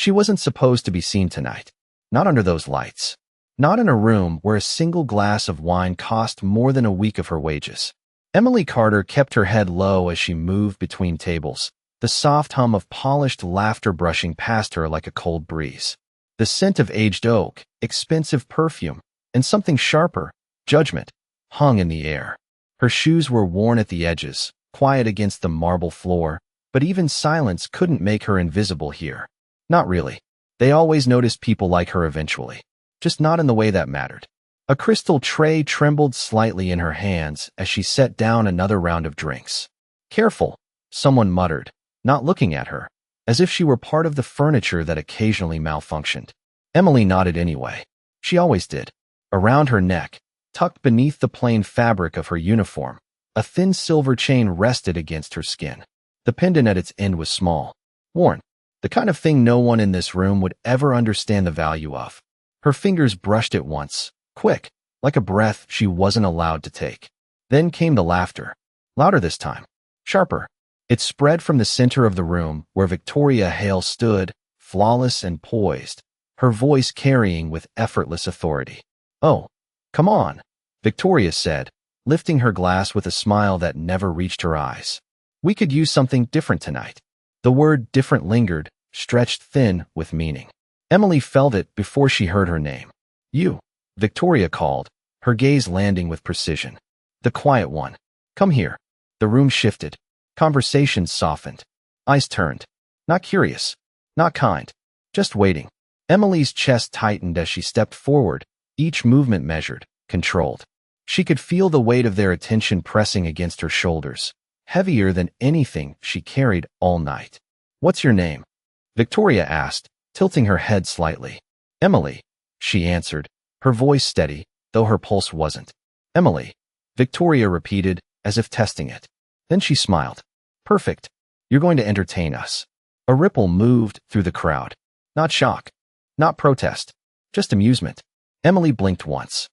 She wasn't supposed to be seen tonight. Not under those lights. Not in a room where a single glass of wine cost more than a week of her wages. Emily Carter kept her head low as she moved between tables, the soft hum of polished laughter brushing past her like a cold breeze. The scent of aged oak, expensive perfume, and something sharper, judgment, hung in the air. Her shoes were worn at the edges, quiet against the marble floor, but even silence couldn't make her invisible here. Not really. They always noticed people like her eventually. Just not in the way that mattered. A crystal tray trembled slightly in her hands as she set down another round of drinks. "Careful," someone muttered, not looking at her, as if she were part of the furniture that occasionally malfunctioned. Emily nodded anyway. She always did. Around her neck, tucked beneath the plain fabric of her uniform, a thin silver chain rested against her skin. The pendant at its end was small, worn, the kind of thing no one in this room would ever understand the value of. Her fingers brushed it once, quick, like a breath she wasn't allowed to take. Then came the laughter. Louder this time. Sharper. It spread from the center of the room where Victoria Hale stood, flawless and poised, her voice carrying with effortless authority. "Oh, come on," Victoria said, lifting her glass with a smile that never reached her eyes. "We could use something different tonight." The word different lingered, stretched thin with meaning. Emily felt it before she heard her name. "You," Victoria called, her gaze landing with precision. "The quiet one. Come here." The room shifted. Conversation softened. Eyes turned. Not curious. Not kind. Just waiting. Emily's chest tightened as she stepped forward, each movement measured, controlled. She could feel the weight of their attention pressing against her shoulders, heavier than anything she carried all night. "What's your name?" Victoria asked, tilting her head slightly. "Emily," she answered, her voice steady, though her pulse wasn't. "Emily," Victoria repeated, as if testing it. Then she smiled. "Perfect. You're going to entertain us." A ripple moved through the crowd. Not shock. Not protest. Just amusement. Emily blinked once.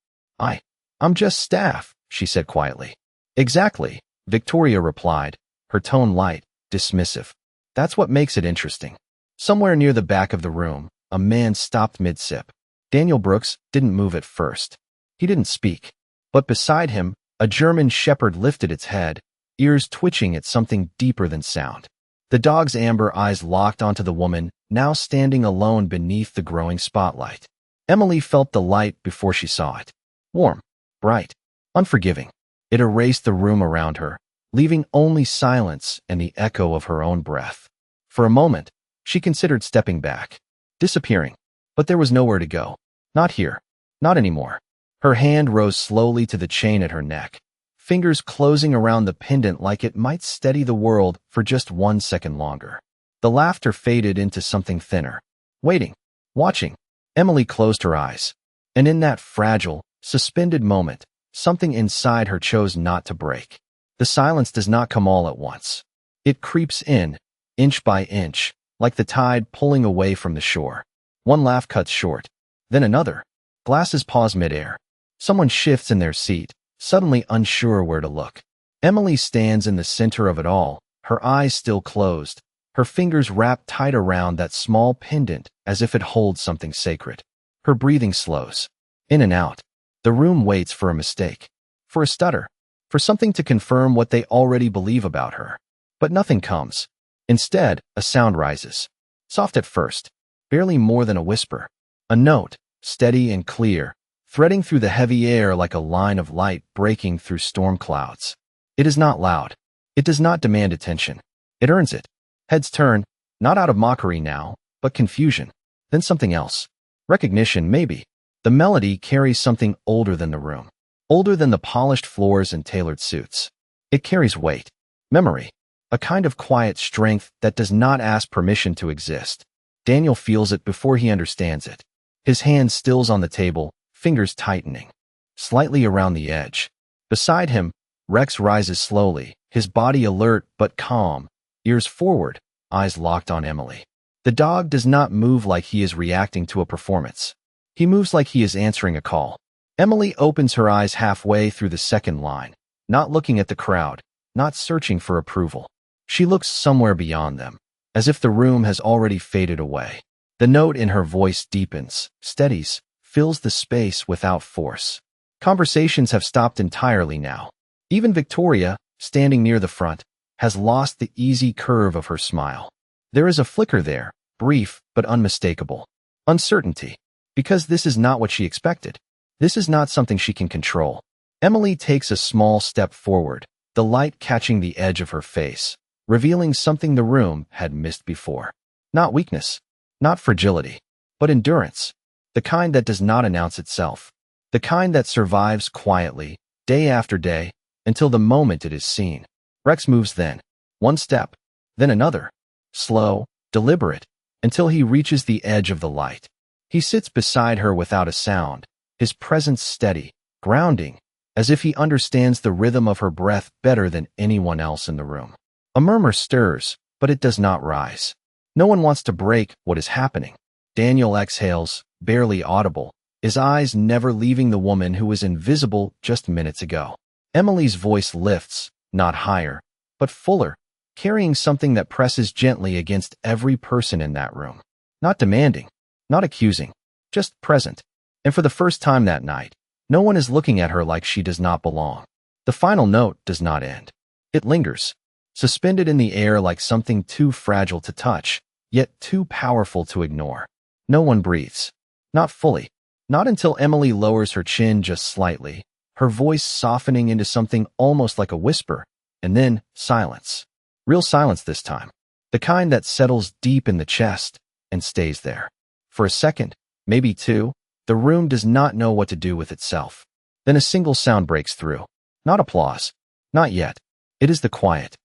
I'm just staff," she said quietly. "Exactly," Victoria replied, her tone light, dismissive. "That's what makes it interesting." Somewhere near the back of the room, a man stopped mid-sip. Daniel Brooks didn't move at first. He didn't speak. But beside him, a German shepherd lifted its head, ears twitching at something deeper than sound. The dog's amber eyes locked onto the woman, now standing alone beneath the growing spotlight. Emily felt the light before she saw it. Warm, bright, unforgiving. It erased the room around her, leaving only silence and the echo of her own breath. For a moment, she considered stepping back, disappearing. But there was nowhere to go. Not here. Not anymore. Her hand rose slowly to the chain at her neck, fingers closing around the pendant like it might steady the world for just 1 second longer. The laughter faded into something thinner. Waiting. Watching. Emily closed her eyes. And in that fragile, suspended moment, something inside her chose not to break. The silence does not come all at once. It creeps in, inch by inch, like the tide pulling away from the shore. One laugh cuts short. Then another. Glasses pause midair. Someone shifts in their seat, suddenly unsure where to look. Emily stands in the center of it all, her eyes still closed, her fingers wrapped tight around that small pendant as if it holds something sacred. Her breathing slows. In and out. The room waits for a mistake. For a stutter. For something to confirm what they already believe about her. But nothing comes. Instead, a sound rises. Soft at first. Barely more than a whisper. A note, steady and clear, threading through the heavy air like a line of light breaking through storm clouds. It is not loud. It does not demand attention. It earns it. Heads turn, not out of mockery now, but confusion. Then something else. Recognition, maybe. The melody carries something older than the room. Older than the polished floors and tailored suits. It carries weight. Memory. A kind of quiet strength that does not ask permission to exist. Daniel feels it before he understands it. His hand stills on the table, fingers tightening. Slightly around the edge. Beside him, Rex rises slowly, his body alert but calm, ears forward, eyes locked on Emily. The dog does not move like he is reacting to a performance. He moves like he is answering a call. Emily opens her eyes halfway through the second line, not looking at the crowd, not searching for approval. She looks somewhere beyond them, as if the room has already faded away. The note in her voice deepens, steadies, fills the space without force. Conversations have stopped entirely now. Even Victoria, standing near the front, has lost the easy curve of her smile. There is a flicker there, brief but unmistakable. Uncertainty. Because this is not what she expected. This is not something she can control. Emily takes a small step forward, the light catching the edge of her face, revealing something the room had missed before. Not weakness, not fragility, but endurance. The kind that does not announce itself. The kind that survives quietly, day after day, until the moment it is seen. Rex moves then. One step, then another. Slow, deliberate, until he reaches the edge of the light. He sits beside her without a sound, his presence steady, grounding, as if he understands the rhythm of her breath better than anyone else in the room. A murmur stirs, but it does not rise. No one wants to break what is happening. Daniel exhales, barely audible, his eyes never leaving the woman who was invisible just minutes ago. Emily's voice lifts, not higher, but fuller, carrying something that presses gently against every person in that room. Not demanding, not accusing, just present. And for the first time that night, no one is looking at her like she does not belong. The final note does not end. It lingers, suspended in the air like something too fragile to touch, yet too powerful to ignore. No one breathes. Not fully. Not until Emily lowers her chin just slightly, her voice softening into something almost like a whisper, and then silence. Real silence this time. The kind that settles deep in the chest and stays there. For a second, maybe two, the room does not know what to do with itself. Then a single sound breaks through. Not applause. Not yet. It is the quiet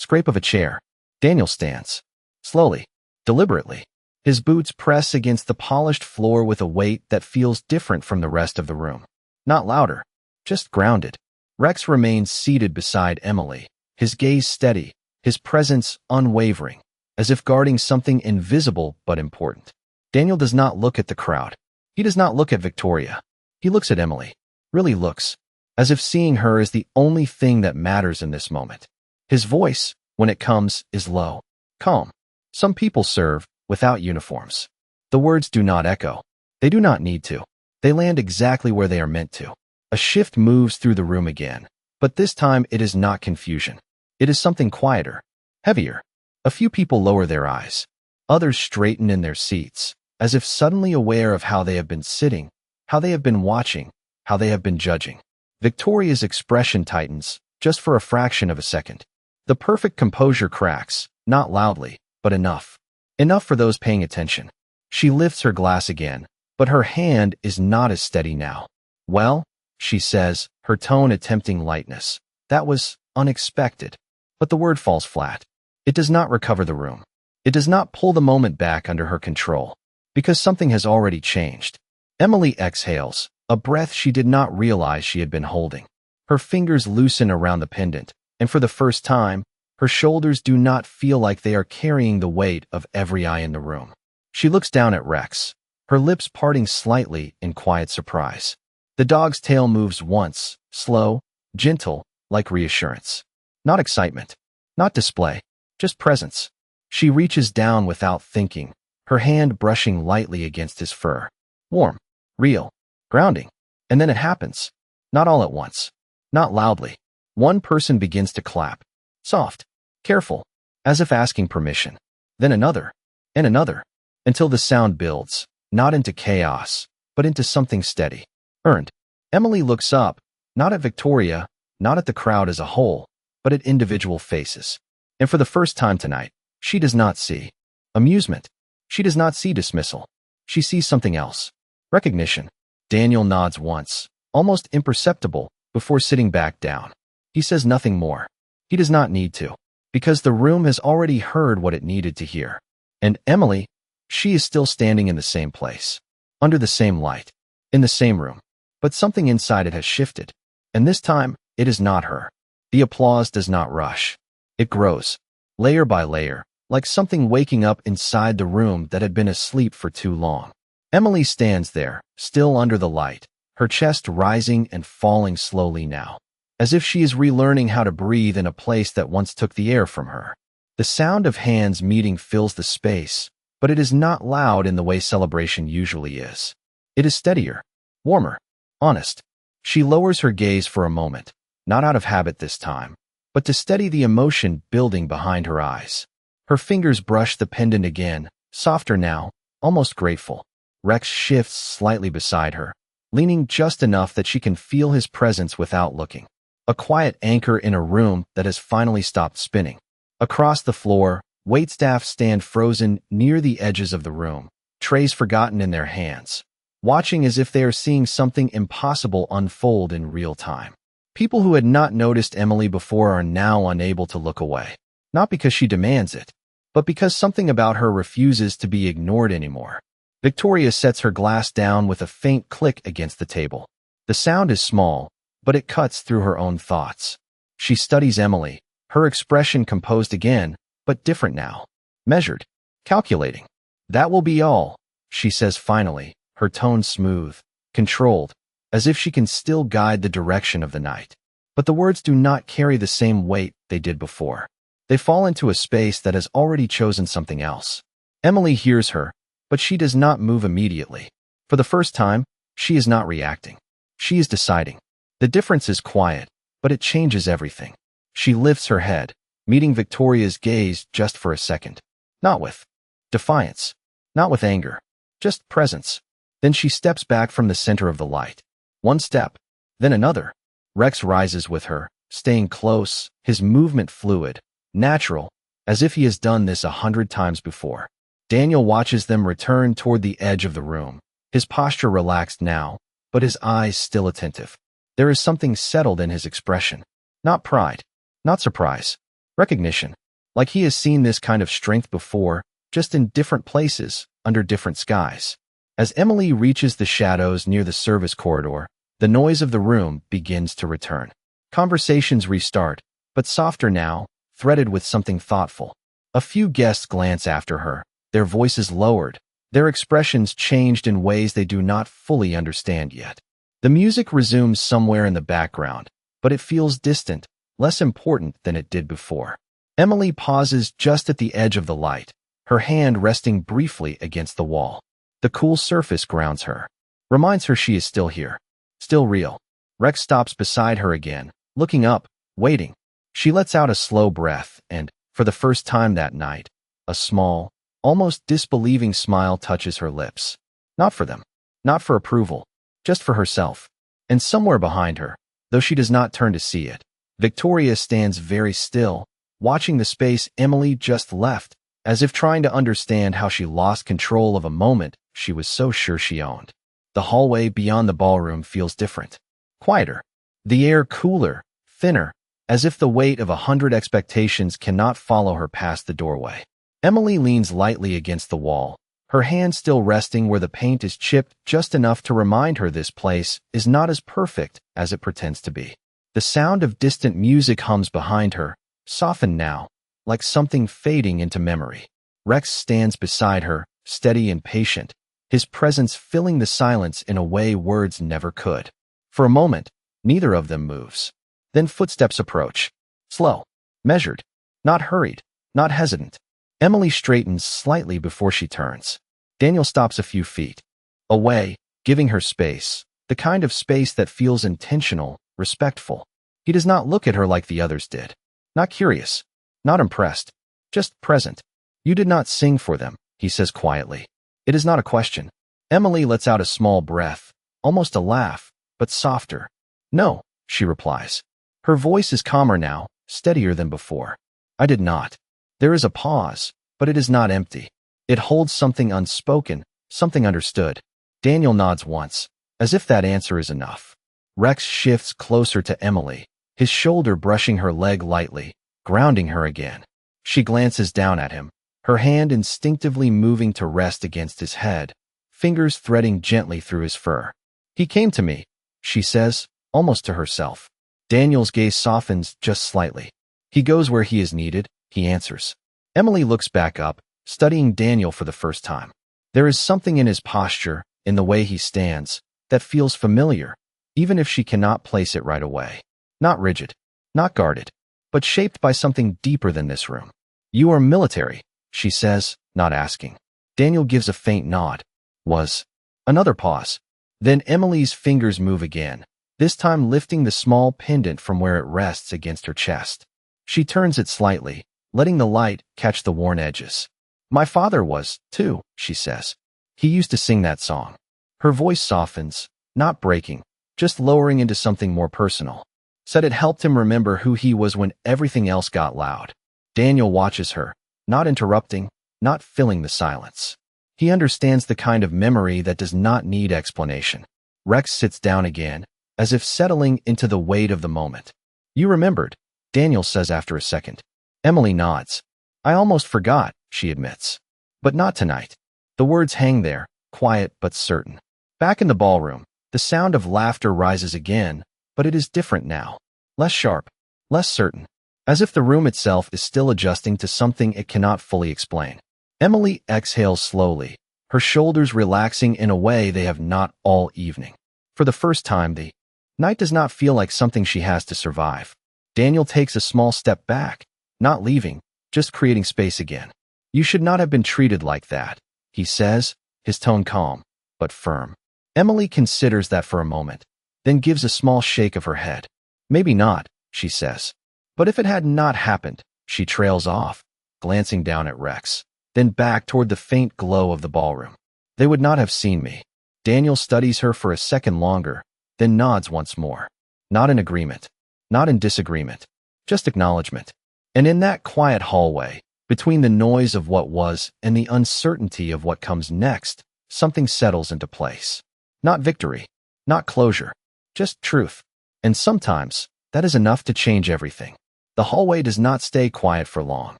scrape of a chair. Daniel stands. Slowly. Deliberately. His boots press against the polished floor with a weight that feels different from the rest of the room. Not louder. Just grounded. Rex remains seated beside Emily, his gaze steady, his presence unwavering, as if guarding something invisible but important. Daniel does not look at the crowd. He does not look at Victoria. He looks at Emily. Really looks. As if seeing her is the only thing that matters in this moment. His voice, when it comes, is low. Calm. Some people serve without uniforms. The words do not echo. They do not need to. They land exactly where they are meant to. A shift moves through the room again, but this time it is not confusion. It is something quieter, heavier. A few people lower their eyes. Others straighten in their seats, as if suddenly aware of how they have been sitting, how they have been watching, how they have been judging. Victoria's expression tightens, just for a fraction of a second. The perfect composure cracks, not loudly, but enough. Enough for those paying attention. She lifts her glass again, but her hand is not as steady now. Well, she says, her tone attempting lightness. That was unexpected. But the word falls flat. It does not recover the room. It does not pull the moment back under her control. Because something has already changed. Emily exhales, a breath she did not realize she had been holding. Her fingers loosen around the pendant, and for the first time, her shoulders do not feel like they are carrying the weight of every eye in the room. She looks down at Rex, her lips parting slightly in quiet surprise. The dog's tail moves once, slow, gentle, like reassurance. Not excitement, not display, just presence. She reaches down without thinking, her hand brushing lightly against his fur. Warm, real, grounding. And then it happens. Not all at once. Not loudly. One person begins to clap. Soft, careful, as if asking permission. Then another, and another, until the sound builds, not into chaos, but into something steady. Earned. Emily looks up, not at Victoria, not at the crowd as a whole, but at individual faces. And for the first time tonight, she does not see amusement. She does not see dismissal. She sees something else. Recognition. Daniel nods once, almost imperceptible, before sitting back down. He says nothing more. He does not need to, because the room has already heard what it needed to hear. And Emily, she is still standing in the same place, under the same light, in the same room. But something inside it has shifted. And this time, it is not her. The applause does not rush. It grows, layer by layer, like something waking up inside the room that had been asleep for too long. Emily stands there, still under the light, her chest rising and falling slowly now, as if she is relearning how to breathe in a place that once took the air from her. The sound of hands meeting fills the space, but it is not loud in the way celebration usually is. It is steadier, warmer, honest. She lowers her gaze for a moment, not out of habit this time, but to steady the emotion building behind her eyes. Her fingers brush the pendant again, softer now, almost grateful. Rex shifts slightly beside her, leaning just enough that she can feel his presence without looking. A quiet anchor in a room that has finally stopped spinning. Across the floor, waitstaff stand frozen near the edges of the room, trays forgotten in their hands, watching as if they are seeing something impossible unfold in real time. People who had not noticed Emily before are now unable to look away, not because she demands it, but because something about her refuses to be ignored anymore. Victoria sets her glass down with a faint click against the table. The sound is small, but it cuts through her own thoughts. She studies Emily, her expression composed again, but different now. Measured, calculating. "That will be all," she says finally, her tone smooth, controlled, as if she can still guide the direction of the night. But the words do not carry the same weight they did before. They fall into a space that has already chosen something else. Emily hears her, but she does not move immediately. For the first time, she is not reacting. She is deciding. The difference is quiet, but it changes everything. She lifts her head, meeting Victoria's gaze just for a second. Not with defiance, not with anger, just presence. Then she steps back from the center of the light. One step, then another. Rex rises with her, staying close, his movement fluid, natural, as if he has done this 100 times before. Daniel watches them return toward the edge of the room, his posture relaxed now, but his eyes still attentive. There is something settled in his expression. Not pride, not surprise, recognition. Like he has seen this kind of strength before, just in different places, under different skies. As Emily reaches the shadows near the service corridor, the noise of the room begins to return. Conversations restart, but softer now, threaded with something thoughtful. A few guests glance after her, their voices lowered, their expressions changed in ways they do not fully understand yet. The music resumes somewhere in the background, but it feels distant, less important than it did before. Emily pauses just at the edge of the light, her hand resting briefly against the wall. The cool surface grounds her, reminds her she is still here, still real. Rex stops beside her again, looking up, waiting. She lets out a slow breath and, for the first time that night, a small, almost disbelieving smile touches her lips. Not for them, not for approval, just for herself. And somewhere behind her, though she does not turn to see it, Victoria stands very still, watching the space Emily just left, as if trying to understand how she lost control of a moment she was so sure she owned. The hallway beyond the ballroom feels different. Quieter. The air cooler, thinner, as if the weight of 100 expectations cannot follow her past the doorway. Emily leans lightly against the wall, her hand still resting where the paint is chipped just enough to remind her this place is not as perfect as it pretends to be. The sound of distant music hums behind her, softened now, like something fading into memory. Rex stands beside her, steady and patient, his presence filling the silence in a way words never could. For a moment, neither of them moves. Then footsteps approach. Slow, measured, not hurried, not hesitant. Emily straightens slightly before she turns. Daniel stops a few feet away, giving her space, the kind of space that feels intentional, respectful. He does not look at her like the others did. Not curious, not impressed, just present. "You did not sing for them," he says quietly. It is not a question. Emily lets out a small breath, almost a laugh, but softer. "No," she replies. Her voice is calmer now, steadier than before. "I did not." There is a pause, but it is not empty. It holds something unspoken, something understood. Daniel nods once, as if that answer is enough. Rex shifts closer to Emily, his shoulder brushing her leg lightly, grounding her again. She glances down at him, her hand instinctively moving to rest against his head, fingers threading gently through his fur. "He came to me," she says, almost to herself. Daniel's gaze softens just slightly. "He goes where he is needed," he answers. Emily looks back up, studying Daniel for the first time. There is something in his posture, in the way he stands, that feels familiar, even if she cannot place it right away. Not rigid, not guarded, but shaped by something deeper than this room. "You are military," she says, not asking. Daniel gives a faint nod. Was. Another pause. Then Emily's fingers move again, this time lifting the small pendant from where it rests against her chest. She turns it slightly, letting the light catch the worn edges. My father was, too, she says. He used to sing that song. Her voice softens, not breaking, just lowering into something more personal. Said it helped him remember who he was when everything else got loud. Daniel watches her, not interrupting, not filling the silence. He understands the kind of memory that does not need explanation. Rex sits down again, as if settling into the weight of the moment. You remembered, Daniel says after a second. Emily nods. I almost forgot, she admits. But not tonight. The words hang there, quiet but certain. Back in the ballroom, the sound of laughter rises again, but it is different now. Less sharp, less certain, as if the room itself is still adjusting to something it cannot fully explain. Emily exhales slowly, her shoulders relaxing in a way they have not all evening. For the first time, the night does not feel like something she has to survive. Daniel takes a small step back, not leaving, just creating space again. You should not have been treated like that, he says, his tone calm, but firm. Emily considers that for a moment, then gives a small shake of her head. Maybe not, she says. But if it had not happened, she trails off, glancing down at Rex, then back toward the faint glow of the ballroom. They would not have seen me. Daniel studies her for a second longer, then nods once more. Not in agreement, not in disagreement, just acknowledgement. And in that quiet hallway, between the noise of what was and the uncertainty of what comes next, something settles into place. Not victory, not closure, just truth. And sometimes, that is enough to change everything. The hallway does not stay quiet for long.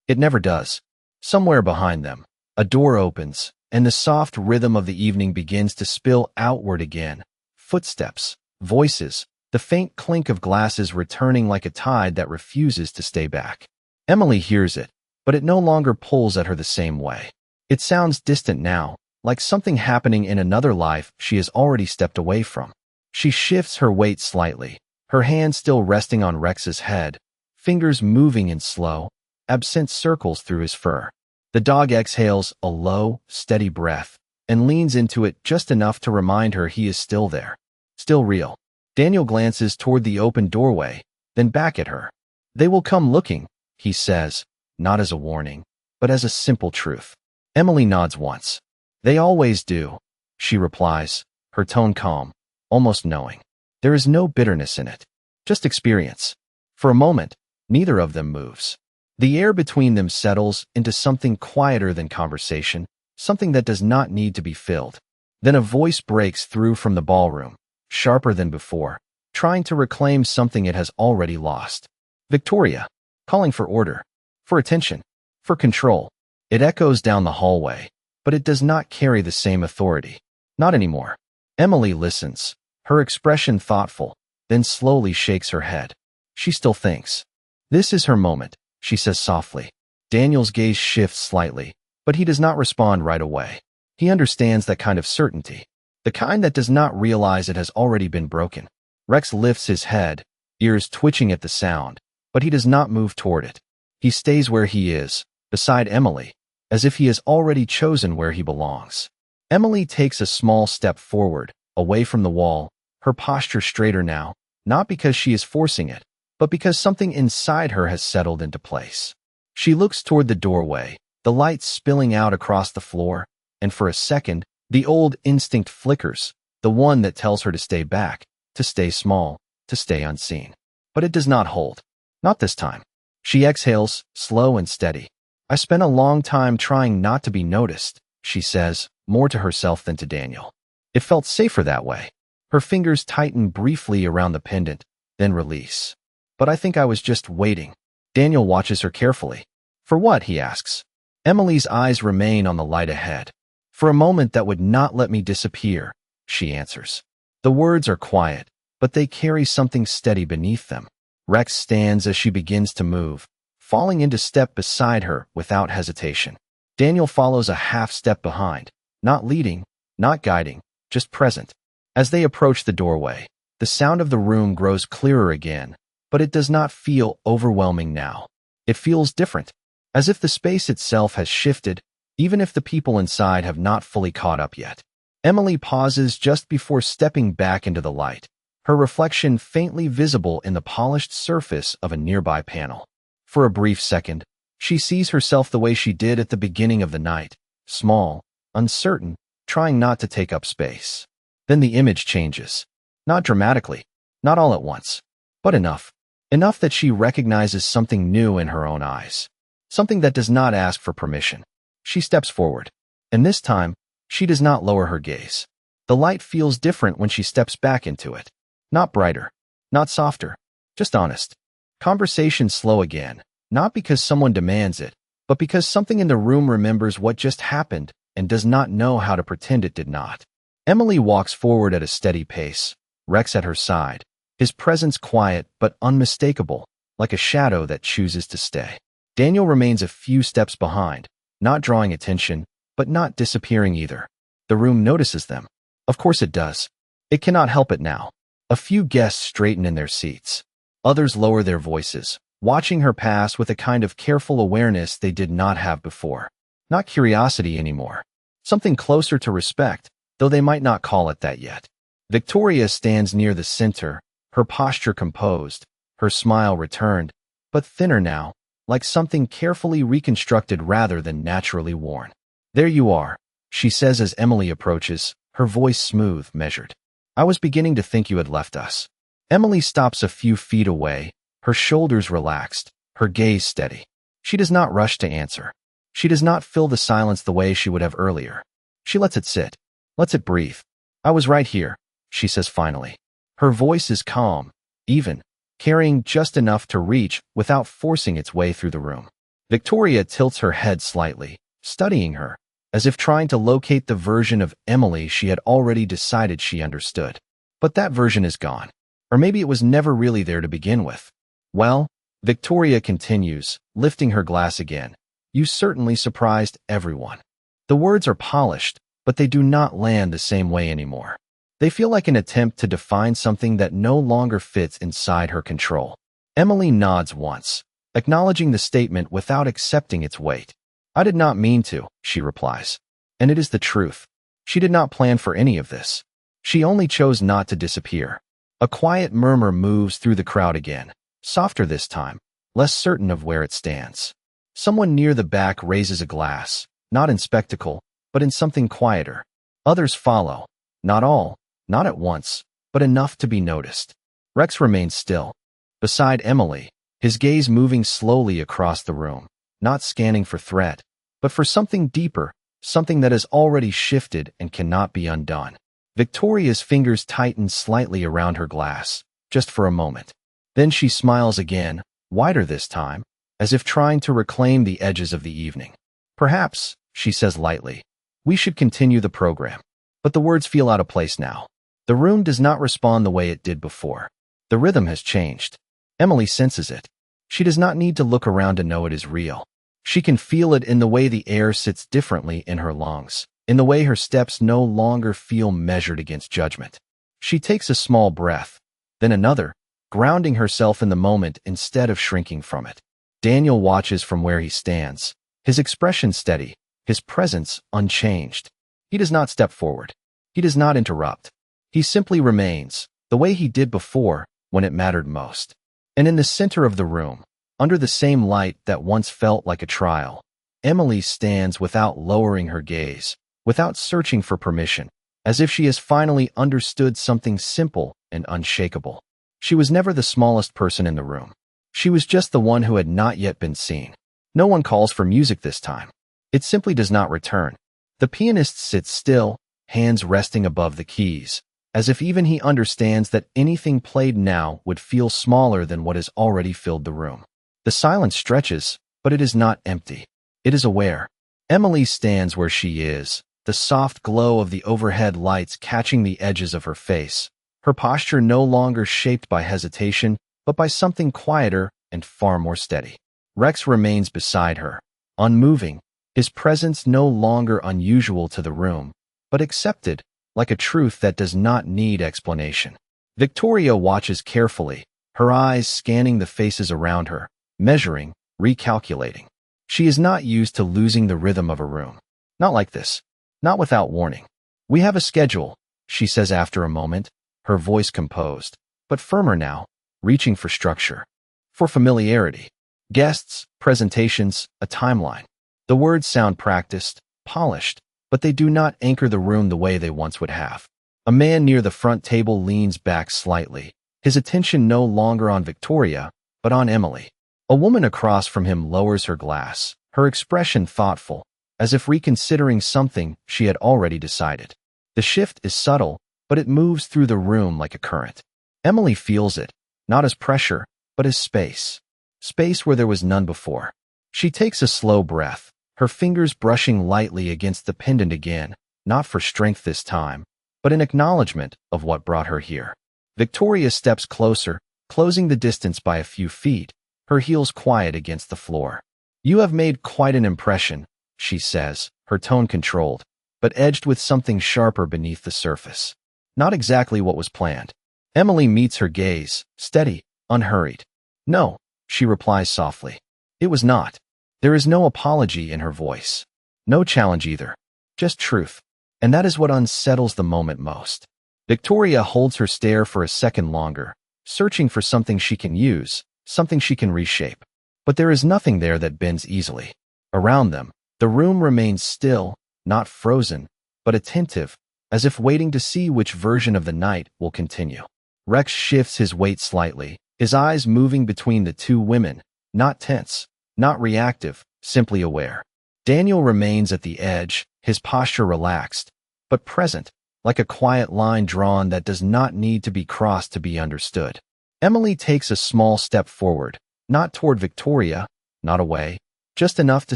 It never does. Somewhere behind them, a door opens, and the soft rhythm of the evening begins to spill outward again. Footsteps, voices, the faint clink of glasses returning like a tide that refuses to stay back. Emily hears it, but it no longer pulls at her the same way. It sounds distant now, like something happening in another life she has already stepped away from. She shifts her weight slightly, her hand still resting on Rex's head, fingers moving in slow, absent circles through his fur. The dog exhales a low, steady breath and leans into it just enough to remind her he is still there, still real. Daniel glances toward the open doorway, then back at her. They will come looking, he says, not as a warning, but as a simple truth. Emily nods once. They always do, she replies, her tone calm, almost knowing. There is no bitterness in it, just experience. For a moment, neither of them moves. The air between them settles into something quieter than conversation, something that does not need to be filled. Then a voice breaks through from the ballroom, sharper than before, trying to reclaim something it has already lost. Victoria, calling for order, for attention, for control. It echoes down the hallway, but it does not carry the same authority. Not anymore. Emily listens, her expression thoughtful, then slowly shakes her head. She still thinks. This is her moment, she says softly. Daniel's gaze shifts slightly, but he does not respond right away. He understands that kind of certainty, the kind that does not realize it has already been broken. Rex lifts his head, ears twitching at the sound, but he does not move toward it. He stays where he is, beside Emily, as if he has already chosen where he belongs. Emily takes a small step forward, away from the wall, her posture straighter now, not because she is forcing it, but because something inside her has settled into place. She looks toward the doorway, the light spilling out across the floor, and for a second, the old instinct flickers, the one that tells her to stay back, to stay small, to stay unseen. But it does not hold. Not this time. She exhales, slow and steady. I spent a long time trying not to be noticed, she says, more to herself than to Daniel. It felt safer that way. Her fingers tighten briefly around the pendant, then release. But I think I was just waiting. Daniel watches her carefully. For what, he asks. Emily's eyes remain on the light ahead. For a moment that would not let me disappear, she answers. The words are quiet, but they carry something steady beneath them. Rex stands as she begins to move, falling into step beside her without hesitation. Daniel follows a half step behind, not leading, not guiding, just present. As they approach the doorway, the sound of the room grows clearer again, but it does not feel overwhelming now. It feels different, as if the space itself has shifted, even if the people inside have not fully caught up yet. Emily pauses just before stepping back into the light, her reflection faintly visible in the polished surface of a nearby panel. For a brief second, she sees herself the way she did at the beginning of the night, small, uncertain, trying not to take up space. Then the image changes. Not dramatically, not all at once, but enough. Enough that she recognizes something new in her own eyes. Something that does not ask for permission. She steps forward, and this time, she does not lower her gaze. The light feels different when she steps back into it. Not brighter, not softer, just honest. Conversations slow again, not because someone demands it, but because something in the room remembers what just happened and does not know how to pretend it did not. Emily walks forward at a steady pace, Rex at her side, his presence quiet but unmistakable, like a shadow that chooses to stay. Daniel remains a few steps behind, not drawing attention, but not disappearing either. The room notices them. Of course it does. It cannot help it now. A few guests straighten in their seats. Others lower their voices, watching her pass with a kind of careful awareness they did not have before. Not curiosity anymore. Something closer to respect, though they might not call it that yet. Victoria stands near the center, her posture composed, her smile returned, but thinner now, like something carefully reconstructed rather than naturally worn. "There you are," she says as Emily approaches, her voice smooth, measured. "I was beginning to think you had left us." Emily stops a few feet away, her shoulders relaxed, her gaze steady. She does not rush to answer. She does not fill the silence the way she would have earlier. She lets it sit, lets it breathe. "I was right here," she says finally. Her voice is calm, even, carrying just enough to reach without forcing its way through the room. Victoria tilts her head slightly, studying her, as if trying to locate the version of Emily she had already decided she understood. But that version is gone. Or maybe it was never really there to begin with. "Well," Victoria continues, lifting her glass again, "you certainly surprised everyone." The words are polished, but they do not land the same way anymore. They feel like an attempt to define something that no longer fits inside her control. Emily nods once, acknowledging the statement without accepting its weight. "I did not mean to," she replies. And it is the truth. She did not plan for any of this. She only chose not to disappear. A quiet murmur moves through the crowd again, softer this time, less certain of where it stands. Someone near the back raises a glass, not in spectacle, but in something quieter. Others follow, not all, not at once, but enough to be noticed. Rex remains still, beside Emily, his gaze moving slowly across the room, not scanning for threat, but for something deeper, something that has already shifted and cannot be undone. Victoria's fingers tighten slightly around her glass, just for a moment. Then she smiles again, wider this time, as if trying to reclaim the edges of the evening. "Perhaps," she says lightly, "we should continue the program." But the words feel out of place now. The room does not respond the way it did before. The rhythm has changed. Emily senses it. She does not need to look around to know it is real. She can feel it in the way the air sits differently in her lungs, in the way her steps no longer feel measured against judgment. She takes a small breath, then another, grounding herself in the moment instead of shrinking from it. Daniel watches from where he stands, his expression steady, his presence unchanged. He does not step forward. He does not interrupt. He simply remains, the way he did before, when it mattered most. And in the center of the room, under the same light that once felt like a trial, Emily stands without lowering her gaze, without searching for permission, as if she has finally understood something simple and unshakable. She was never the smallest person in the room. She was just the one who had not yet been seen. No one calls for music this time. It simply does not return. The pianist sits still, hands resting above the keys, as if even he understands that anything played now would feel smaller than what has already filled the room. The silence stretches, but it is not empty. It is aware. Emily stands where she is, the soft glow of the overhead lights catching the edges of her face, her posture no longer shaped by hesitation, but by something quieter and far more steady. Rex remains beside her, unmoving, his presence no longer unusual to the room, but accepted, like a truth that does not need explanation. Victoria watches carefully, her eyes scanning the faces around her, measuring, recalculating. She is not used to losing the rhythm of a room. Not like this. Not without warning. We have a schedule, she says after a moment, her voice composed, but firmer now, reaching for structure. For familiarity. Guests, presentations, a timeline. The words sound practiced, polished, but they do not anchor the room the way they once would have. A man near the front table leans back slightly, his attention no longer on Victoria, but on Emily. A woman across from him lowers her glass, her expression thoughtful, as if reconsidering something she had already decided. The shift is subtle, but it moves through the room like a current. Emily feels it, not as pressure, but as space. Space where there was none before. She takes a slow breath, her fingers brushing lightly against the pendant again, not for strength this time, but an acknowledgement of what brought her here. Victoria steps closer, closing the distance by a few feet, her heels quiet against the floor. You have made quite an impression, she says, her tone controlled, but edged with something sharper beneath the surface. Not exactly what was planned. Emily meets her gaze, steady, unhurried. No, she replies softly. It was not. There is no apology in her voice. No challenge either. Just truth. And that is what unsettles the moment most. Victoria holds her stare for a second longer, searching for something she can use, something she can reshape. But there is nothing there that bends easily. Around them, the room remains still, not frozen, but attentive, as if waiting to see which version of the night will continue. Rex shifts his weight slightly, his eyes moving between the two women, not tense, not reactive, simply aware. Daniel remains at the edge, his posture relaxed, but present, like a quiet line drawn that does not need to be crossed to be understood. Emily takes a small step forward, not toward Victoria, not away, just enough to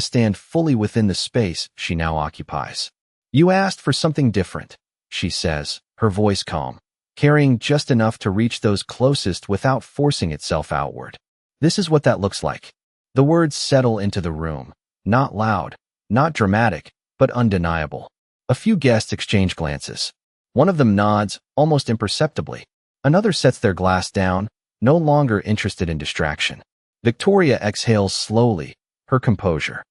stand fully within the space she now occupies. You asked for something different, she says, her voice calm, carrying just enough to reach those closest without forcing itself outward. This is what that looks like. The words settle into the room, not loud, not dramatic, but undeniable. A few guests exchange glances. One of them nods, almost imperceptibly. Another sets their glass down, no longer interested in distraction. Victoria exhales slowly, her composure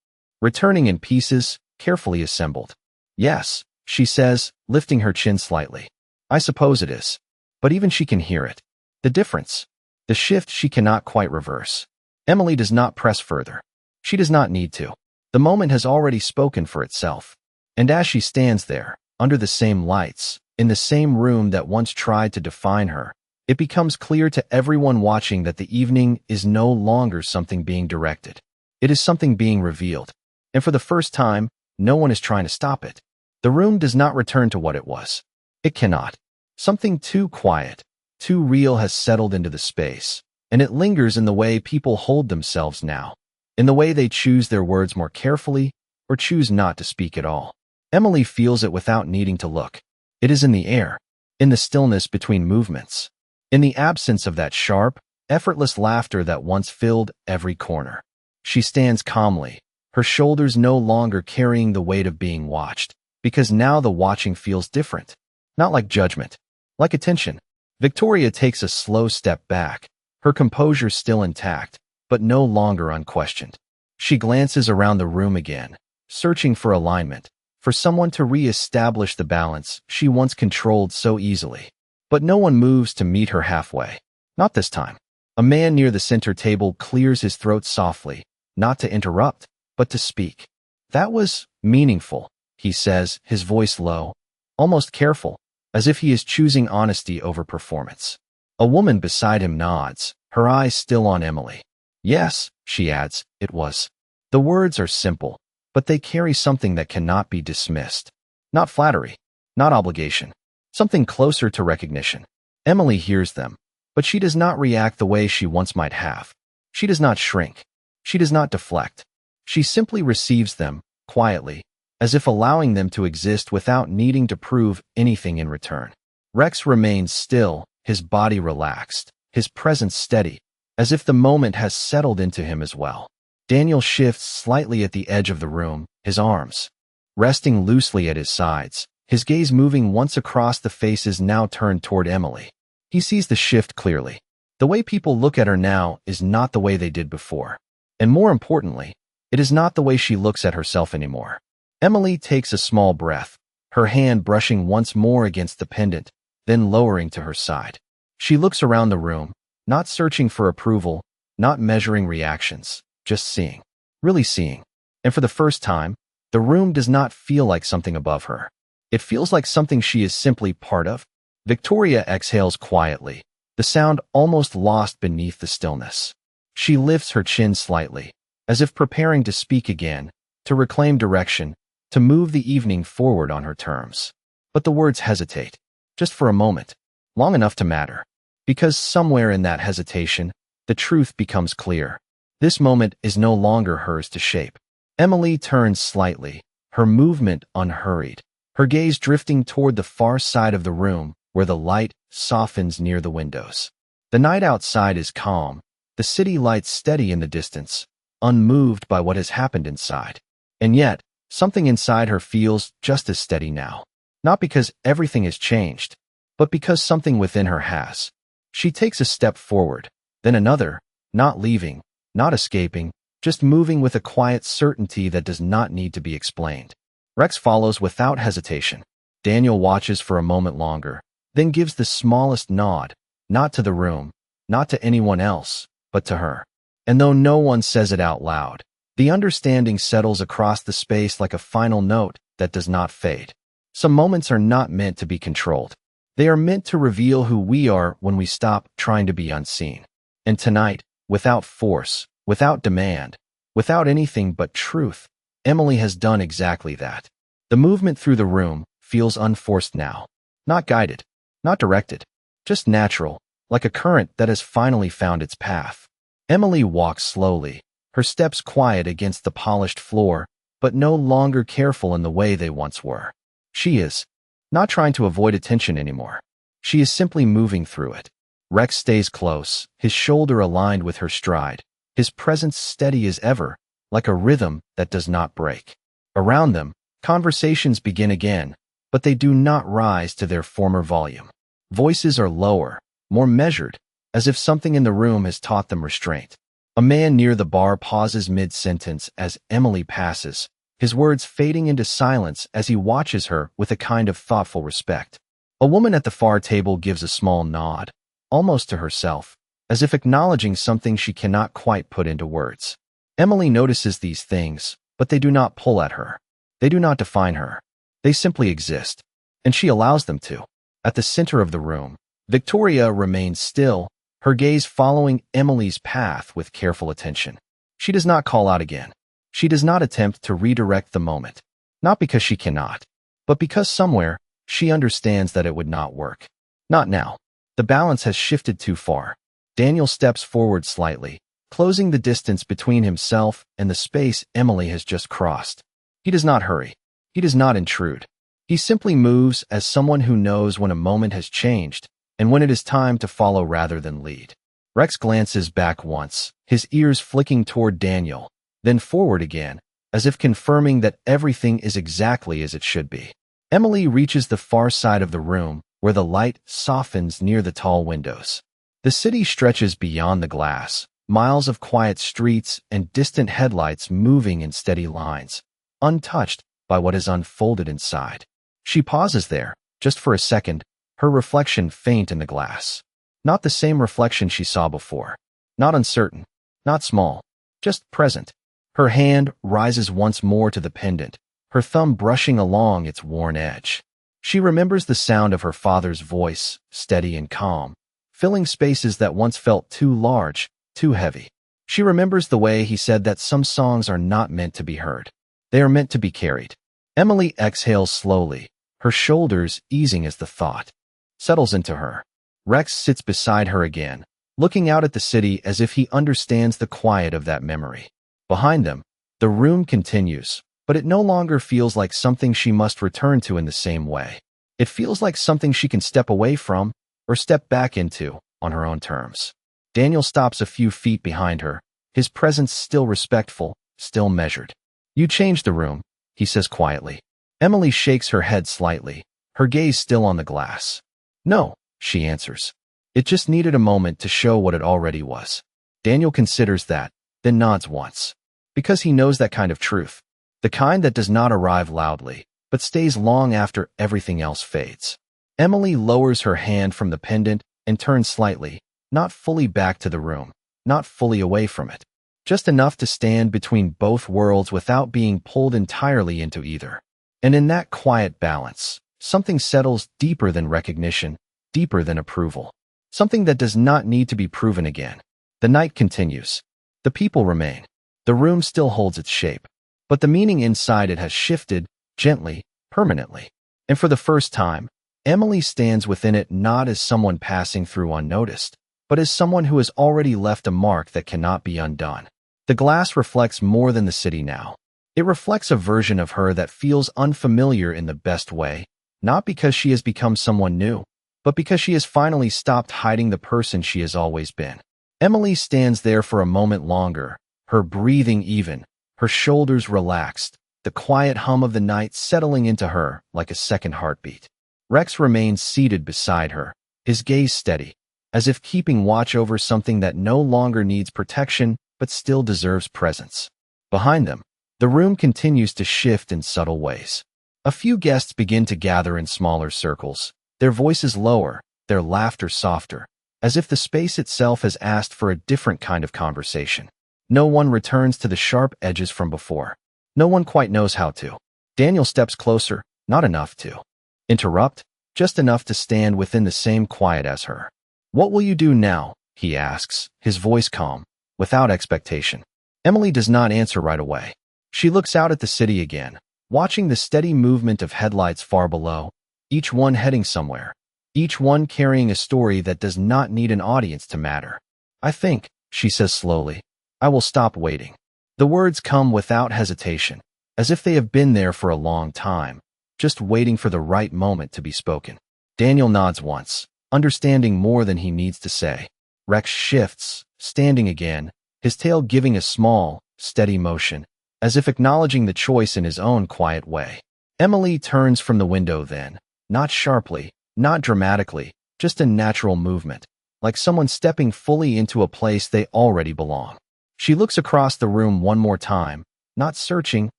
returning in pieces, carefully assembled. Yes, she says, lifting her chin slightly. I suppose it is. But even she can hear it. The difference. The shift she cannot quite reverse. Emily does not press further. She does not need to. The moment has already spoken for itself. And as she stands there, under the same lights, in the same room that once tried to define her, it becomes clear to everyone watching that the evening is no longer something being directed. It is something being revealed. And for the first time, no one is trying to stop it. The room does not return to what it was. It cannot. Something too quiet, too real has settled into the space, and it lingers in the way people hold themselves now, in the way they choose their words more carefully or choose not to speak at all. Emily feels it without needing to look. It is in the air, in the stillness between movements, in the absence of that sharp, effortless laughter that once filled every corner. She stands calmly, her shoulders no longer carrying the weight of being watched, because now the watching feels different. Not like judgment, like attention. Victoria takes a slow step back, her composure still intact, but no longer unquestioned. She glances around the room again, searching for alignment, for someone to re-establish the balance she once controlled so easily. But no one moves to meet her halfway. Not this time. A man near the center table clears his throat softly, not to interrupt, but to speak. That was meaningful, he says, his voice low, almost careful, as if he is choosing honesty over performance. A woman beside him nods, her eyes still on Emily. Yes, she adds, it was. The words are simple, but they carry something that cannot be dismissed. Not flattery, not obligation, something closer to recognition. Emily hears them, but she does not react the way she once might have. She does not shrink. She does not deflect. She simply receives them, quietly, as if allowing them to exist without needing to prove anything in return. Rex remains still, his body relaxed, his presence steady, as if the moment has settled into him as well. Daniel shifts slightly at the edge of the room, his arms resting loosely at his sides, his gaze moving once across the faces now turned toward Emily. He sees the shift clearly. The way people look at her now is not the way they did before. And more importantly, it is not the way she looks at herself anymore. Emily takes a small breath, her hand brushing once more against the pendant, then lowering to her side. She looks around the room, not searching for approval, not measuring reactions, just seeing. Really seeing. And for the first time, the room does not feel like something above her. It feels like something she is simply part of. Victoria exhales quietly, the sound almost lost beneath the stillness. She lifts her chin slightly, as if preparing to speak again, to reclaim direction, to move the evening forward on her terms. But the words hesitate, just for a moment, long enough to matter. Because somewhere in that hesitation, the truth becomes clear. This moment is no longer hers to shape. Emily turns slightly, her movement unhurried, her gaze drifting toward the far side of the room where the light softens near the windows. The night outside is calm, the city lights steady in the distance, unmoved by what has happened inside. And yet, something inside her feels just as steady now. Not because everything has changed, but because something within her has. She takes a step forward, then another, not leaving, not escaping, just moving with a quiet certainty that does not need to be explained. Rex follows without hesitation. Daniel watches for a moment longer, then gives the smallest nod, not to the room, not to anyone else, but to her. And though no one says it out loud, the understanding settles across the space like a final note that does not fade. Some moments are not meant to be controlled. They are meant to reveal who we are when we stop trying to be unseen. And tonight, without force, without demand, without anything but truth, Emily has done exactly that. The movement through the room feels unforced now. Not guided, not directed, just natural, like a current that has finally found its path. Emily walks slowly, her steps quiet against the polished floor, but no longer careful in the way they once were. She is not trying to avoid attention anymore. She is simply moving through it. Rex stays close, his shoulder aligned with her stride, his presence steady as ever, like a rhythm that does not break. Around them, conversations begin again, but they do not rise to their former volume. Voices are lower, more measured, as if something in the room has taught them restraint. A man near the bar pauses mid-sentence as Emily passes, his words fading into silence as he watches her with a kind of thoughtful respect. A woman at the far table gives a small nod, almost to herself, as if acknowledging something she cannot quite put into words. Emily notices these things, but they do not pull at her. They do not define her. They simply exist, and she allows them to. At the center of the room, Victoria remains still, her gaze following Emily's path with careful attention. She does not call out again. She does not attempt to redirect the moment, not because she cannot, but because somewhere, she understands that it would not work. Not now. The balance has shifted too far. Daniel steps forward slightly, closing the distance between himself and the space Emily has just crossed. He does not hurry. He does not intrude. He simply moves as someone who knows when a moment has changed and when it is time to follow rather than lead. Rex glances back once, his ears flicking toward Daniel, then forward again, as if confirming that everything is exactly as it should be. Emily reaches the far side of the room, where the light softens near the tall windows. The city stretches beyond the glass, miles of quiet streets and distant headlights moving in steady lines, untouched by what has unfolded inside. She pauses there, just for a second, her reflection faint in the glass. Not the same reflection she saw before. Not uncertain, not small, just present. Her hand rises once more to the pendant, her thumb brushing along its worn edge. She remembers the sound of her father's voice, steady and calm, filling spaces that once felt too large, too heavy. She remembers the way he said that some songs are not meant to be heard. They are meant to be carried. Emily exhales slowly, her shoulders easing as the thought settles into her. Rex sits beside her again, looking out at the city as if he understands the quiet of that memory. Behind them, the room continues, but it no longer feels like something she must return to in the same way. It feels like something she can step away from or step back into on her own terms. Daniel stops a few feet behind her, his presence still respectful, still measured. "You changed the room," he says quietly. Emily shakes her head slightly, her gaze still on the glass. "No," she answers. "It just needed a moment to show what it already was." Daniel considers that, then nods once. Because he knows that kind of truth. The kind that does not arrive loudly, but stays long after everything else fades. Emily lowers her hand from the pendant and turns slightly, not fully back to the room, not fully away from it. Just enough to stand between both worlds without being pulled entirely into either. And in that quiet balance, something settles deeper than recognition, deeper than approval. Something that does not need to be proven again. The night continues. The people remain. The room still holds its shape. But the meaning inside it has shifted, gently, permanently. And for the first time, Emily stands within it not as someone passing through unnoticed, but as someone who has already left a mark that cannot be undone. The glass reflects more than the city now. It reflects a version of her that feels unfamiliar in the best way, not because she has become someone new, but because she has finally stopped hiding the person she has always been. Emily stands there for a moment longer, her breathing even, her shoulders relaxed, the quiet hum of the night settling into her like a second heartbeat. Rex remains seated beside her, his gaze steady, as if keeping watch over something that no longer needs protection but still deserves presence. Behind them, the room continues to shift in subtle ways. A few guests begin to gather in smaller circles, their voices lower, their laughter softer, as if the space itself has asked for a different kind of conversation. No one returns to the sharp edges from before. No one quite knows how to. Daniel steps closer, not enough to interrupt, just enough to stand within the same quiet as her. "What will you do now?" he asks, his voice calm, without expectation. Emily does not answer right away. She looks out at the city again, watching the steady movement of headlights far below, each one heading somewhere, each one carrying a story that does not need an audience to matter. "I think," she says slowly, "I will stop waiting." The words come without hesitation, as if they have been there for a long time, just waiting for the right moment to be spoken. Daniel nods once, understanding more than he needs to say. Rex shifts, standing again, his tail giving a small, steady motion, as if acknowledging the choice in his own quiet way. Emily turns from the window then, not sharply, not dramatically, just a natural movement, like someone stepping fully into a place they already belong. She looks across the room one more time, not searching,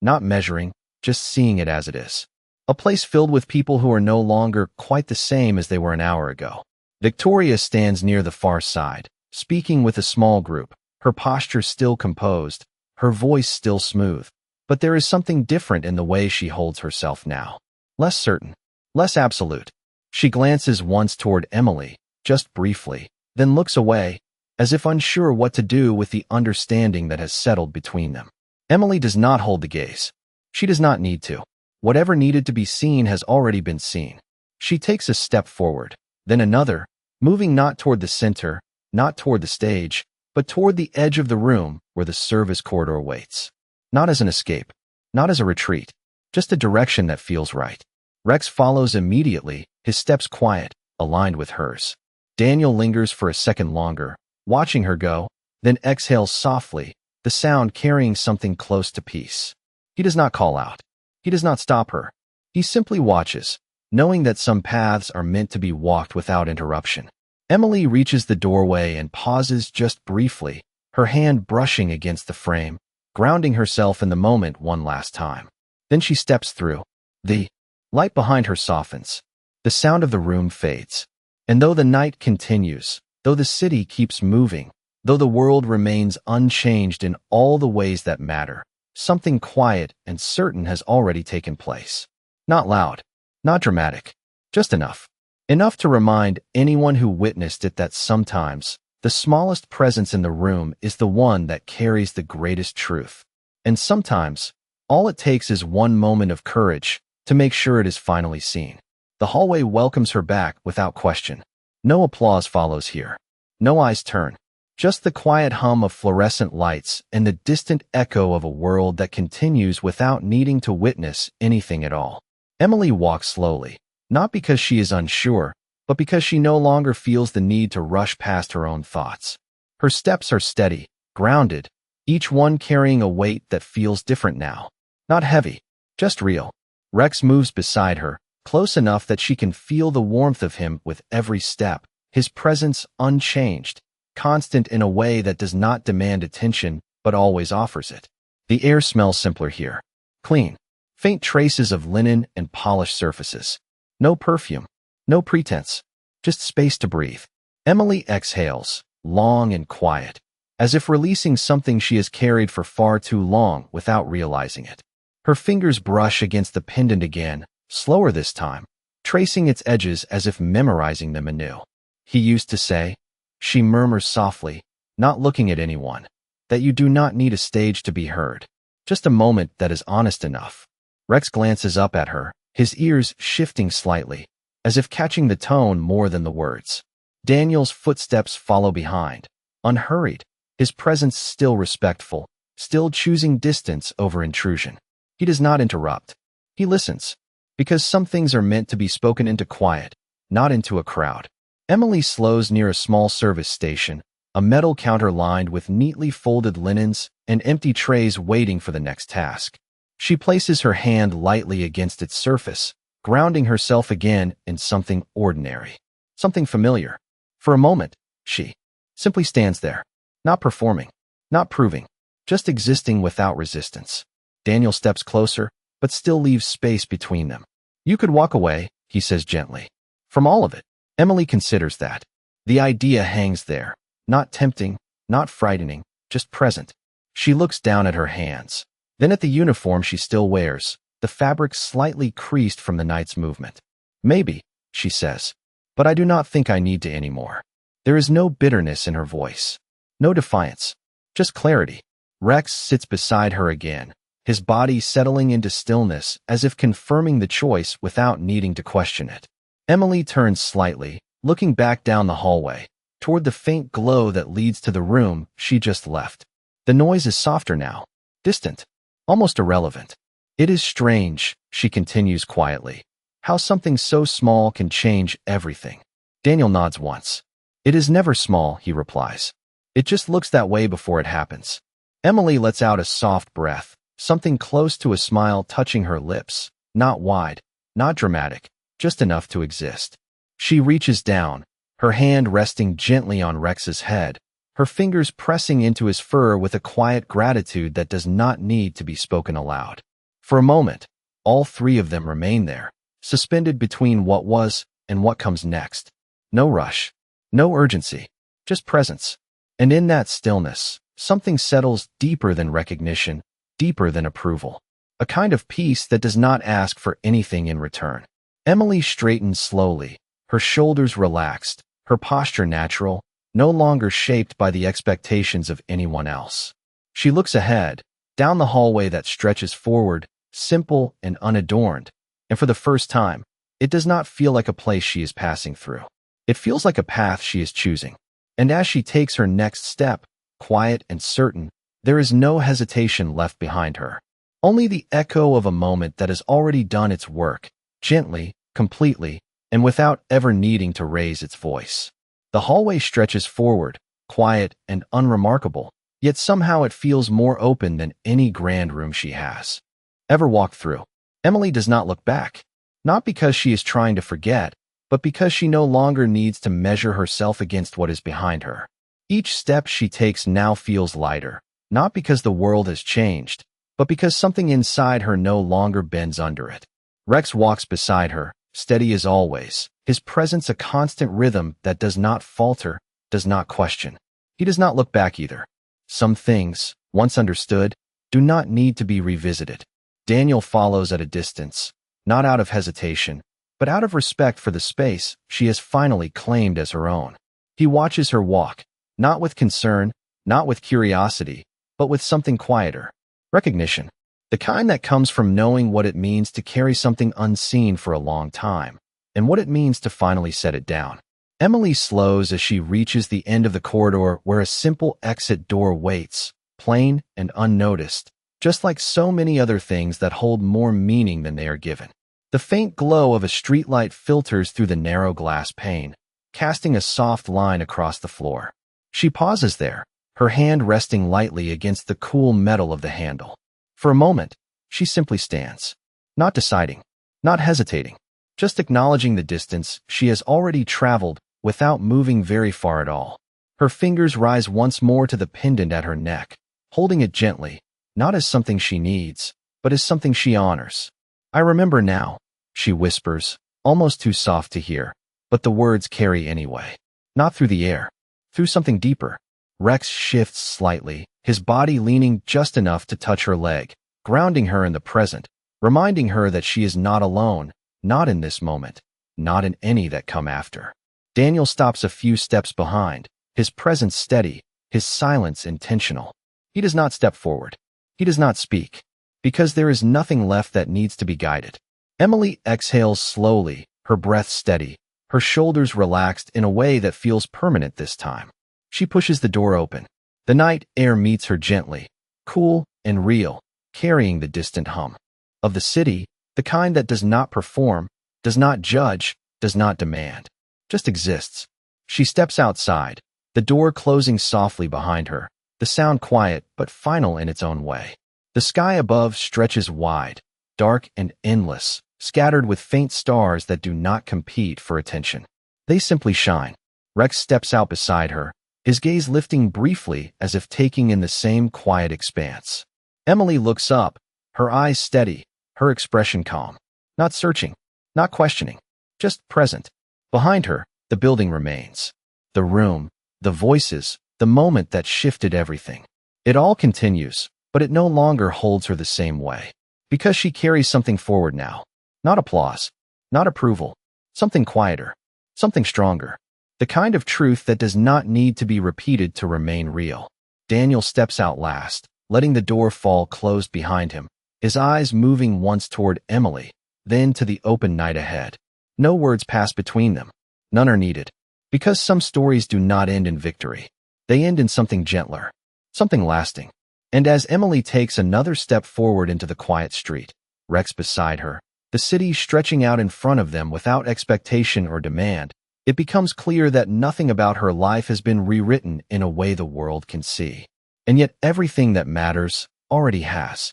not measuring, just seeing it as it is. A place filled with people who are no longer quite the same as they were an hour ago. Victoria stands near the far side, speaking with a small group, her posture still composed, her voice still smooth. But there is something different in the way she holds herself now. Less certain, less absolute. She glances once toward Emily, just briefly, then looks away, as if unsure what to do with the understanding that has settled between them. Emily does not hold the gaze. She does not need to. Whatever needed to be seen has already been seen. She takes a step forward, then another, moving not toward the center, not toward the stage, but toward the edge of the room where the service corridor waits. Not as an escape, not as a retreat, just a direction that feels right. Rex follows immediately, his steps quiet, aligned with hers. Daniel lingers for a second longer, watching her go, then exhales softly, the sound carrying something close to peace. He does not call out. He does not stop her. He simply watches, knowing that some paths are meant to be walked without interruption. Emily reaches the doorway and pauses just briefly, her hand brushing against the frame, grounding herself in the moment one last time. Then she steps through. The light behind her softens. The sound of the room fades. And though the night continues, though the city keeps moving, though the world remains unchanged in all the ways that matter, something quiet and certain has already taken place. Not loud, not dramatic, just enough. Enough to remind anyone who witnessed it that sometimes the smallest presence in the room is the one that carries the greatest truth. And sometimes, all it takes is one moment of courage to make sure it is finally seen. The hallway welcomes her back without question. No applause follows here. No eyes turn. Just the quiet hum of fluorescent lights and the distant echo of a world that continues without needing to witness anything at all. Emily walks slowly, not because she is unsure, but because she no longer feels the need to rush past her own thoughts. Her steps are steady, grounded, each one carrying a weight that feels different now. Not heavy, just real. Rex moves beside her, close enough that she can feel the warmth of him with every step, his presence unchanged, constant in a way that does not demand attention but always offers it. The air smells simpler here. Clean. Faint traces of linen and polished surfaces. No perfume. No pretense. Just space to breathe. Emily exhales, long and quiet, as if releasing something she has carried for far too long without realizing it. Her fingers brush against the pendant again, slower this time, tracing its edges as if memorizing them anew. He used to say, she murmurs softly, not looking at anyone, that you do not need a stage to be heard. Just a moment that is honest enough. Rex glances up at her, his ears shifting slightly, as if catching the tone more than the words. Daniel's footsteps follow behind, unhurried, his presence still respectful, still choosing distance over intrusion. He does not interrupt. He listens, because some things are meant to be spoken into quiet, not into a crowd. Emily slows near a small service station, a metal counter lined with neatly folded linens and empty trays waiting for the next task. She places her hand lightly against its surface, grounding herself again in something ordinary, something familiar. For a moment, she simply stands there, not performing, not proving, just existing without resistance. Daniel steps closer, but still leaves space between them. You could walk away, he says gently. From all of it. Emily considers that. The idea hangs there, not tempting, not frightening, just present. She looks down at her hands, then at the uniform she still wears, the fabric slightly creased from the night's movement. Maybe, she says, but I do not think I need to anymore. There is no bitterness in her voice, no defiance, just clarity. Rex sits beside her again, his body settling into stillness as if confirming the choice without needing to question it. Emily turns slightly, looking back down the hallway, toward the faint glow that leads to the room she just left. The noise is softer now, distant, almost irrelevant. It is strange, she continues quietly, how something so small can change everything. Daniel nods once. It is never small, he replies. It just looks that way before it happens. Emily lets out a soft breath, something close to a smile touching her lips, not wide, not dramatic, just enough to exist. She reaches down, her hand resting gently on Rex's head, her fingers pressing into his fur with a quiet gratitude that does not need to be spoken aloud. For a moment, all three of them remain there, suspended between what was and what comes next. No rush, no urgency, just presence. And in that stillness, something settles deeper than recognition, deeper than approval. A kind of peace that does not ask for anything in return. Emily straightens slowly, her shoulders relaxed, her posture natural, no longer shaped by the expectations of anyone else. She looks ahead, down the hallway that stretches forward, simple and unadorned, and for the first time, it does not feel like a place she is passing through. It feels like a path she is choosing. And as she takes her next step, quiet and certain, there is no hesitation left behind her. Only the echo of a moment that has already done its work, gently, completely, and without ever needing to raise its voice. The hallway stretches forward, quiet and unremarkable, yet somehow it feels more open than any grand room she has ever walked through. Emily does not look back, not because she is trying to forget, but because she no longer needs to measure herself against what is behind her. Each step she takes now feels lighter, not because the world has changed, but because something inside her no longer bends under it. Rex walks beside her, steady as always, his presence a constant rhythm that does not falter, does not question. He does not look back either. Some things, once understood, do not need to be revisited. Daniel follows at a distance, not out of hesitation, but out of respect for the space she has finally claimed as her own. He watches her walk, not with concern, not with curiosity, but with something quieter. Recognition. The kind that comes from knowing what it means to carry something unseen for a long time, and what it means to finally set it down. Emily slows as she reaches the end of the corridor where a simple exit door waits, plain and unnoticed, just like so many other things that hold more meaning than they are given. The faint glow of a streetlight filters through the narrow glass pane, casting a soft line across the floor. She pauses there, her hand resting lightly against the cool metal of the handle. For a moment, she simply stands, not deciding, not hesitating, just acknowledging the distance she has already traveled without moving very far at all. Her fingers rise once more to the pendant at her neck, holding it gently, not as something she needs, but as something she honors. I remember now, she whispers, almost too soft to hear, but the words carry anyway. Not through the air, through something deeper. Rex shifts slightly, his body leaning just enough to touch her leg, grounding her in the present, reminding her that she is not alone, not in this moment, not in any that come after. Daniel stops a few steps behind, his presence steady, his silence intentional. He does not step forward. He does not speak, because there is nothing left that needs to be guided. Emily exhales slowly, her breath steady, her shoulders relaxed in a way that feels permanent this time. She pushes the door open. The night air meets her gently, cool and real, carrying the distant hum of the city, the kind that does not perform, does not judge, does not demand, just exists. She steps outside, the door closing softly behind her, the sound quiet but final in its own way. The sky above stretches wide, dark and endless, scattered with faint stars that do not compete for attention. They simply shine. Rex steps out beside her, his gaze lifting briefly as if taking in the same quiet expanse. Emily looks up, her eyes steady, her expression calm. Not searching, not questioning, just present. Behind her, the building remains. The room, the voices, the moment that shifted everything. It all continues, but it no longer holds her the same way. Because she carries something forward now. Not applause, not approval, something quieter, something stronger. The kind of truth that does not need to be repeated to remain real. Daniel steps out last, letting the door fall closed behind him, his eyes moving once toward Emily, then to the open night ahead. No words pass between them. None are needed. Because some stories do not end in victory. They end in something gentler, something lasting. And as Emily takes another step forward into the quiet street, Rex beside her, the city stretching out in front of them without expectation or demand, it becomes clear that nothing about her life has been rewritten in a way the world can see. And yet everything that matters already has.